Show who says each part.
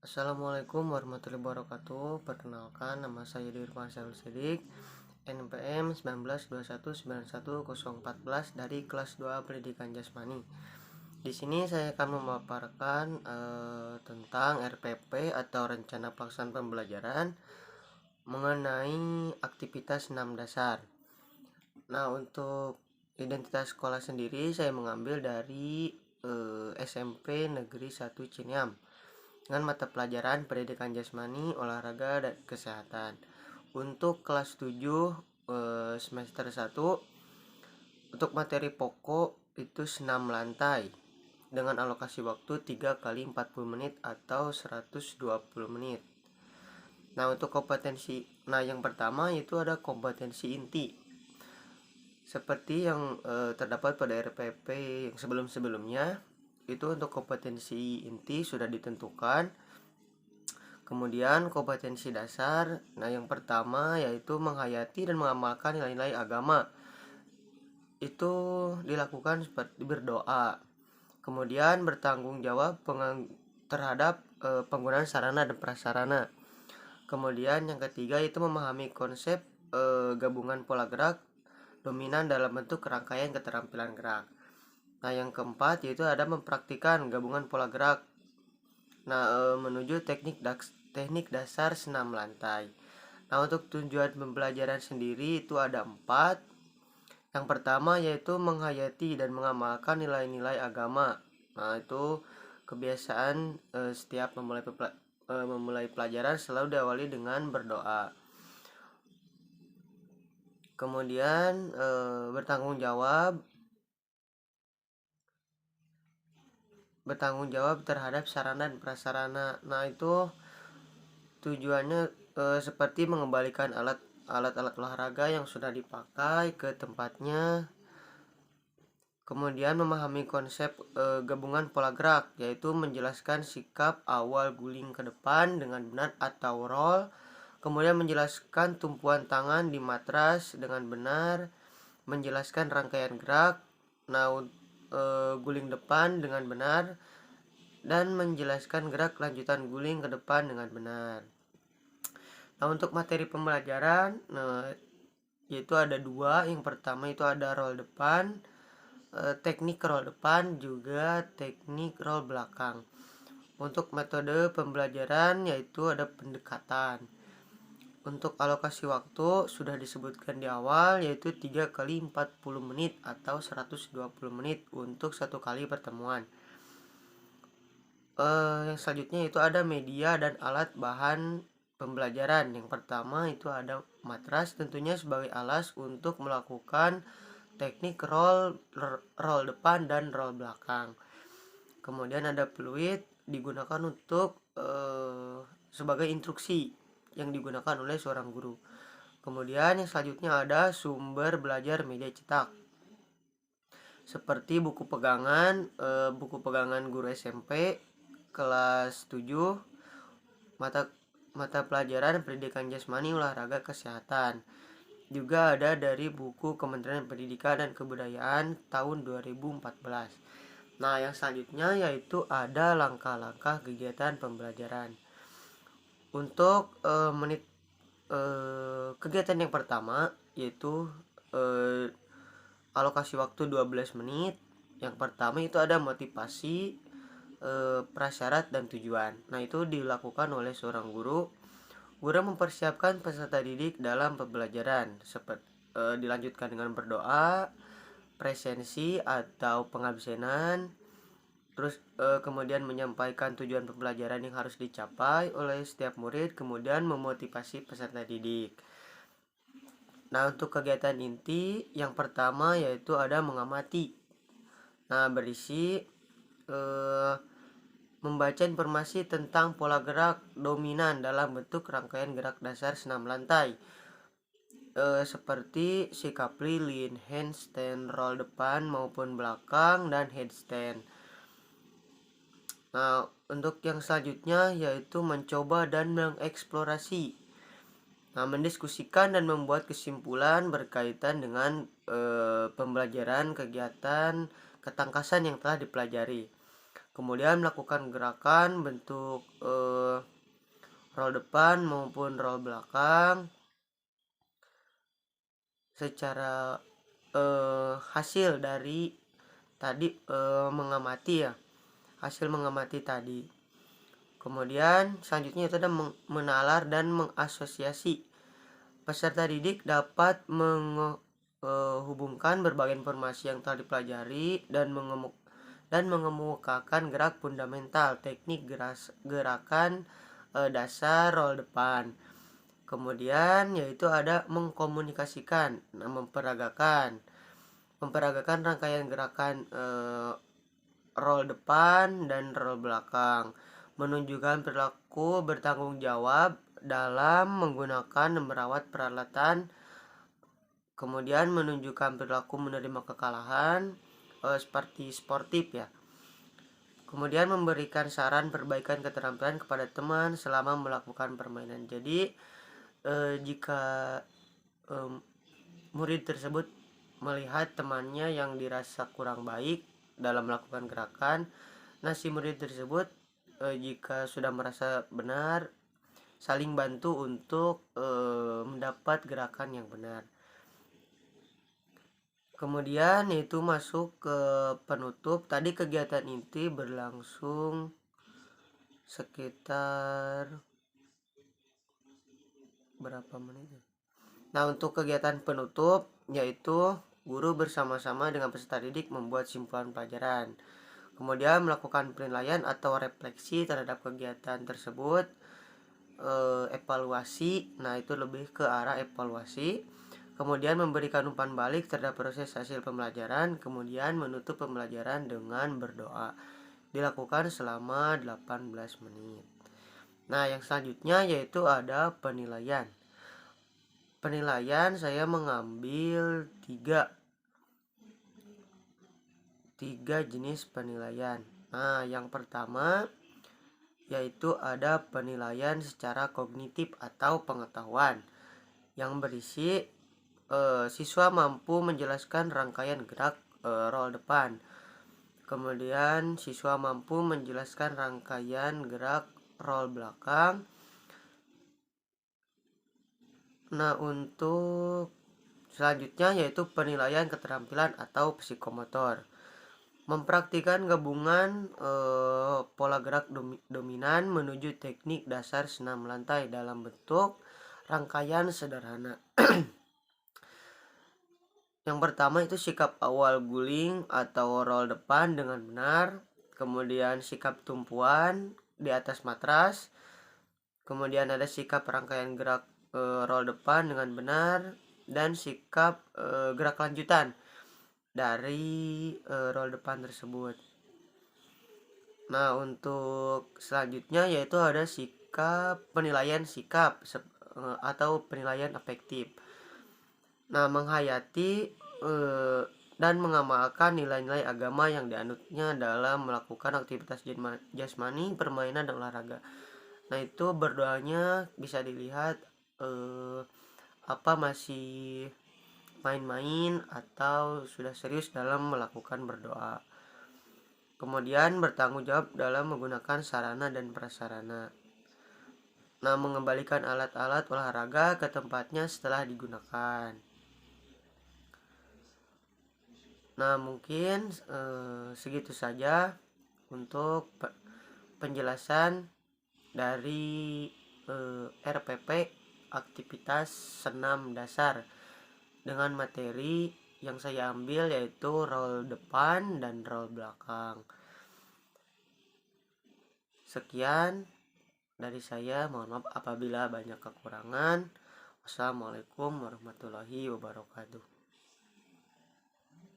Speaker 1: Assalamualaikum warahmatullahi wabarakatuh. Perkenalkan, nama saya Dirman Syarul Sidik, NPM 1921911014 dari kelas 2 Pendidikan Jasmani. Di sini saya akan memaparkan tentang RPP atau Rencana Pelaksanaan Pembelajaran mengenai aktivitas 6 dasar. Nah, untuk identitas sekolah sendiri saya mengambil dari SMP Negeri 1 Ciniam dengan mata pelajaran pendidikan jasmani, olahraga, dan kesehatan. Untuk kelas 7 semester 1, untuk materi pokok itu senam lantai dengan alokasi waktu 3 kali 40 menit atau 120 menit. Nah, untuk kompetensi, yang pertama itu ada kompetensi inti. Seperti yang terdapat pada RPP yang sebelum-sebelumnya, itu untuk kompetensi inti sudah ditentukan. Kemudian kompetensi dasar, yang pertama yaitu menghayati dan mengamalkan nilai-nilai agama. Itu dilakukan seperti berdoa. Kemudian bertanggung jawab terhadap penggunaan sarana dan prasarana. Kemudian yang ketiga itu memahami konsep gabungan pola gerak dominan dalam bentuk rangkaian keterampilan gerak. Nah, yang keempat yaitu ada mempraktikkan gabungan pola gerak. Menuju teknik dasar senam lantai. Nah, untuk tujuan pembelajaran sendiri itu ada 4. Yang pertama yaitu menghayati dan mengamalkan nilai-nilai agama. Nah, itu kebiasaan setiap memulai pelajaran selalu diawali dengan berdoa. Kemudian bertanggung jawab terhadap sarana dan prasarana. Nah, itu tujuannya seperti mengembalikan alat-alat olahraga yang sudah dipakai ke tempatnya. Kemudian memahami konsep gabungan pola gerak, yaitu menjelaskan sikap awal guling ke depan dengan benar atau roll. Kemudian menjelaskan tumpuan tangan di matras dengan benar, menjelaskan rangkaian gerak, guling depan dengan benar, dan menjelaskan gerak lanjutan guling ke depan dengan benar. Nah, untuk materi pembelajaran yaitu ada 2. Yang pertama itu ada roll depan, teknik roll depan, juga teknik roll belakang. Untuk metode pembelajaran yaitu ada pendekatan. Untuk alokasi waktu sudah disebutkan di awal yaitu 3 kali 40 menit atau 120 menit untuk satu kali pertemuan. Yang selanjutnya itu ada media dan alat bahan pembelajaran. Yang pertama itu ada matras, tentunya sebagai alas untuk melakukan teknik roll depan dan roll belakang. Kemudian ada peluit, digunakan untuk sebagai instruksi yang digunakan oleh seorang guru. Kemudian yang selanjutnya ada sumber belajar media cetak, seperti buku pegangan guru SMP kelas 7 mata pelajaran pendidikan jasmani, olahraga, kesehatan. Juga ada dari buku Kementerian Pendidikan dan Kebudayaan tahun 2014. Nah, yang selanjutnya yaitu ada langkah-langkah kegiatan pembelajaran. Untuk kegiatan yang pertama yaitu alokasi waktu 12 menit. Yang pertama itu ada motivasi, prasyarat, dan tujuan. Nah, itu dilakukan oleh seorang guru. Guru mempersiapkan peserta didik dalam pembelajaran, seperti dilanjutkan dengan berdoa, presensi atau pengabsenan, terus kemudian menyampaikan tujuan pembelajaran yang harus dicapai oleh setiap murid, kemudian memotivasi peserta didik. Nah, untuk kegiatan inti yang pertama yaitu ada mengamati. Nah, berisi membaca informasi tentang pola gerak dominan dalam bentuk rangkaian gerak dasar senam lantai, seperti sikap lilin, handstand, roll depan maupun belakang, dan headstand. Nah, untuk yang selanjutnya yaitu mencoba dan mengeksplorasi. Nah, mendiskusikan dan membuat kesimpulan berkaitan dengan pembelajaran kegiatan ketangkasan yang telah dipelajari. Kemudian melakukan gerakan bentuk roll depan maupun roll belakang secara hasil dari tadi mengamati ya, hasil mengamati tadi. Kemudian selanjutnya itu ada menalar dan mengasosiasi. Peserta didik dapat menghubungkan berbagai informasi yang telah dipelajari dan mengemukakan gerak fundamental, teknik gerakan dasar roll depan. Kemudian yaitu ada mengkomunikasikan, memperagakan rangkaian gerakan roll depan dan roll belakang, menunjukkan perilaku bertanggung jawab dalam menggunakan dan merawat peralatan, kemudian menunjukkan perilaku menerima kekalahan seperti sportif ya. Kemudian memberikan saran perbaikan keterampilan kepada teman selama melakukan permainan. Jadi jika murid tersebut melihat temannya yang dirasa kurang baik dalam melakukan gerakan, nah si murid tersebut jika sudah merasa benar, saling bantu untuk mendapat gerakan yang benar. Kemudian yaitu masuk ke penutup. Tadi kegiatan inti berlangsung sekitar berapa menit? Nah, untuk kegiatan penutup yaitu guru bersama-sama dengan peserta didik membuat simpulan pelajaran. Kemudian melakukan penilaian atau refleksi terhadap kegiatan tersebut. Evaluasi, nah itu lebih ke arah evaluasi. Kemudian memberikan umpan balik terhadap proses hasil pembelajaran. Kemudian menutup pembelajaran dengan berdoa. Dilakukan selama 18 menit. Nah, yang selanjutnya yaitu ada penilaian. Penilaian saya mengambil tiga jenis penilaian. Nah, yang pertama yaitu ada penilaian secara kognitif atau pengetahuan yang berisi siswa mampu menjelaskan rangkaian gerak roll depan. Kemudian siswa mampu menjelaskan rangkaian gerak roll belakang. Nah, untuk selanjutnya yaitu penilaian keterampilan atau psikomotor. Mempraktikkan gabungan pola gerak dominan menuju teknik dasar senam lantai dalam bentuk rangkaian sederhana. Yang pertama itu sikap awal guling atau roll depan dengan benar, kemudian sikap tumpuan di atas matras, kemudian ada sikap rangkaian gerak roll depan dengan benar, dan sikap gerak lanjutan dari roll depan tersebut. Nah, untuk selanjutnya yaitu ada sikap penilaian sikap atau penilaian afektif. Nah, menghayati dan mengamalkan nilai-nilai agama yang dianutnya dalam melakukan aktivitas jasmani, permainan, dan olahraga. Nah, itu berdoanya bisa dilihat apa masih main-main atau sudah serius dalam melakukan berdoa. Kemudian bertanggung jawab dalam menggunakan sarana dan prasarana. Nah, mengembalikan alat-alat olahraga ke tempatnya setelah digunakan. Nah, mungkin segitu saja untuk penjelasan dari RPP aktivitas senam dasar dengan materi yang saya ambil yaitu roll depan dan roll belakang. Sekian dari saya, mohon maaf apabila banyak kekurangan. Wassalamualaikum warahmatullahi wabarakatuh.